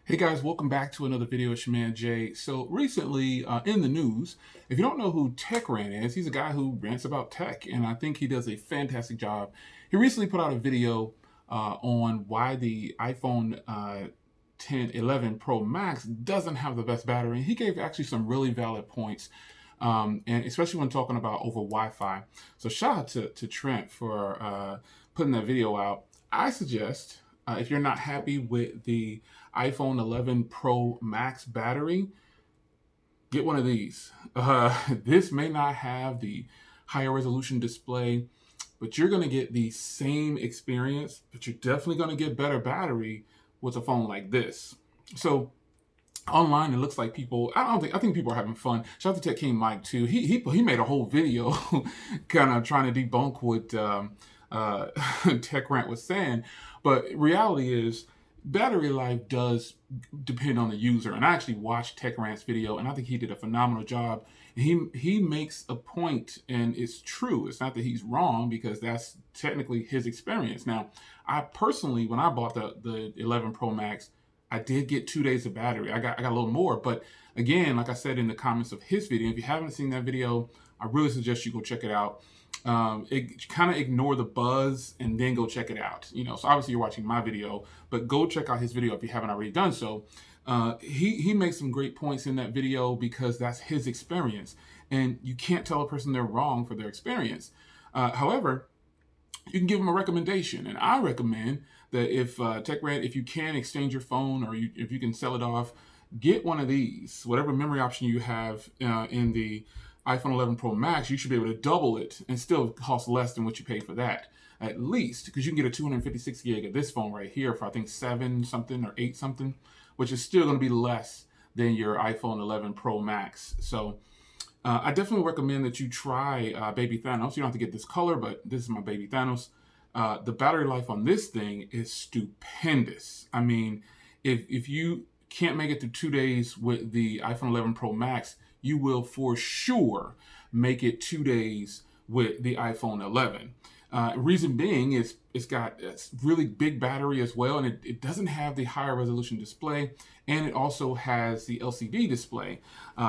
Hey guys, welcome back to another video. It's your man Jay. So recently in the news, if you don't know who Tech Rant is, he's a guy who rants about tech, and I think he does a fantastic job. He recently put out a video on why the iPhone 11 Pro Max doesn't have the best battery. He gave actually some really valid points, and especially when talking about over Wi-Fi. So shout out to Trent for putting that video out. I suggest if you're not happy with the iPhone 11 Pro Max battery, get one of these. This may not have the higher resolution display, but you're going to get the same experience, but you're definitely going to get better battery with a phone like this. So online, it looks like people. I think people are having fun. Shout out to Tech King Mike too. He made a whole video, kind of trying to debunk what Tech Rant was saying. But reality is, battery life does depend on the user. And I actually watched Tech Rant's video, and I think he did a phenomenal job. And he makes a point, and it's true. It's not that he's wrong, because that's technically his experience. Now, I personally, when I bought the 11 Pro Max, I did get 2 days of battery. I got a little more, but again, like I said in the comments of his video, if you haven't seen that video, I really suggest you go check it out. Kind of ignore the buzz and then go check it out. So obviously you're watching my video, but go check out his video if you haven't already done so. He makes some great points in that video because that's his experience, and you can't tell a person they're wrong for their experience. However, you can give them a recommendation, and I recommend that if Tech Rant, if you can exchange your phone, or if you can sell it off, get one of these. Whatever memory option you have in the iPhone 11 Pro Max, you should be able to double it and still cost less than what you paid for that, at least, because you can get a 256 gig of this phone right here for I think 7 something or 8 something, which is still going to be less than your iPhone 11 Pro Max. So I definitely recommend that you try Baby Thanos. You don't have to get this color, but this is my Baby Thanos. The battery life on this thing is stupendous. I mean, if you can't make it through 2 days with the iPhone 11 Pro Max, you will for sure make it 2 days with the iPhone 11. Reason being is it's got a really big battery as well, and it doesn't have the higher resolution display, and it also has the LCD display.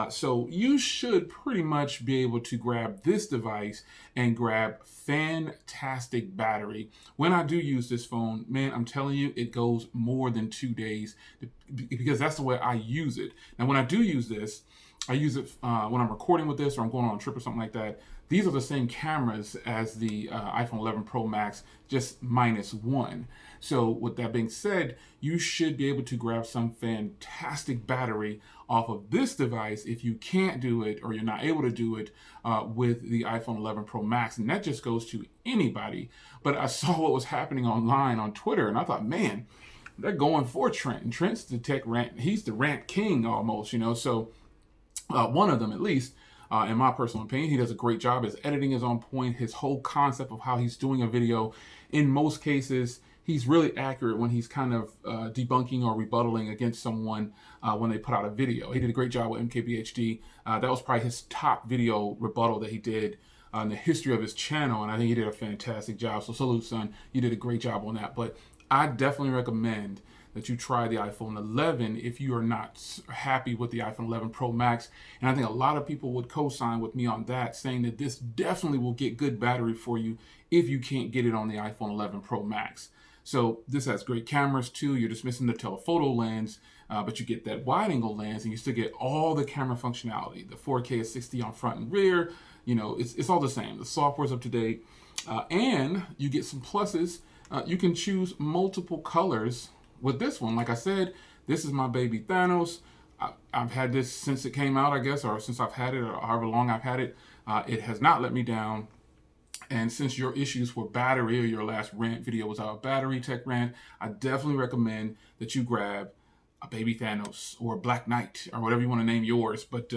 So you should pretty much be able to grab this device and grab fantastic battery. When I do use this phone, man, I'm telling you, it goes more than 2 days because that's the way I use it. Now, when I do use this, I use it when I'm recording with this, or I'm going on a trip or something like that. These are the same cameras as the iPhone 11 Pro Max, just -1. So with that being said, you should be able to grab some fantastic battery off of this device if you can't do it, or you're not able to do it with the iPhone 11 Pro Max. And that just goes to anybody. But I saw what was happening online on Twitter, and I thought, man, they're going for Trent. And Trent's the Tech Rant. He's the rant king almost, So one of them at least, in my personal opinion. He does a great job. His editing is on point. His whole concept of how he's doing a video, in most cases, he's really accurate when he's kind of debunking or rebuttaling against someone when they put out a video. He did a great job with MKBHD. That was probably his top video rebuttal that he did in the history of his channel, and I think he did a fantastic job. So salute, son. You did a great job on that. But I definitely recommend that you try the iPhone 11 if you are not happy with the iPhone 11 Pro Max. And I think a lot of people would co-sign with me on that, saying that this definitely will get good battery for you if you can't get it on the iPhone 11 Pro Max. So this has great cameras too. You're just missing the telephoto lens, but you get that wide angle lens, and you still get all the camera functionality. The 4K is 60 on front and rear. It's all the same. The software's up to date, and you get some pluses. You can choose multiple colors with this one. Like I said, this is my Baby Thanos. I've had this since it came out, I guess, or since I've had it, or however long I've had it. It has not let me down. And since your issues were battery, or your last rant video was about battery, Tech Rant, I definitely recommend that you grab a Baby Thanos or Black Knight, or whatever you want to name yours. But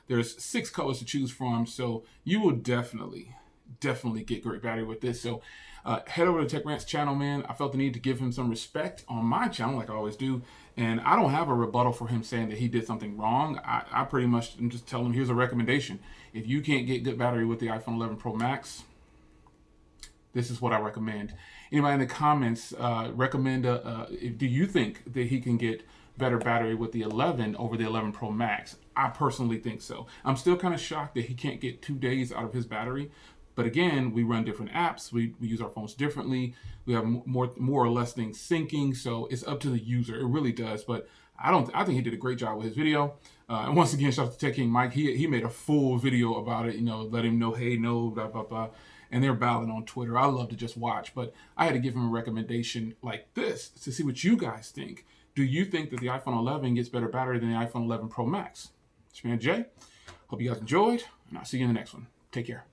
there's 6 colors to choose from, so you will definitely get great battery with this. So head over to Tech Rant's channel, man. I felt the need to give him some respect on my channel, like I always do. And I don't have a rebuttal for him saying that he did something wrong. I pretty much am just telling him, here's a recommendation. If you can't get good battery with the iPhone 11 Pro Max, this is what I recommend. Anybody in the comments recommend, do you think that he can get better battery with the 11 over the 11 Pro Max. I personally think so. I'm still kind of shocked that he can't get 2 days out of his battery. But again, we run different apps. We use our phones differently. We have more or less things syncing. So it's up to the user. It really does. But I think he did a great job with his video. And once again, shout out to Tech King Mike. He made a full video about it. You know, let him know, hey, no, blah, blah, blah. And they're battling on Twitter. I love to just watch. But I had to give him a recommendation like this to see what you guys think. Do you think that the iPhone 11 gets better battery than the iPhone 11 Pro Max? It's your man Jay. Hope you guys enjoyed. And I'll see you in the next one. Take care.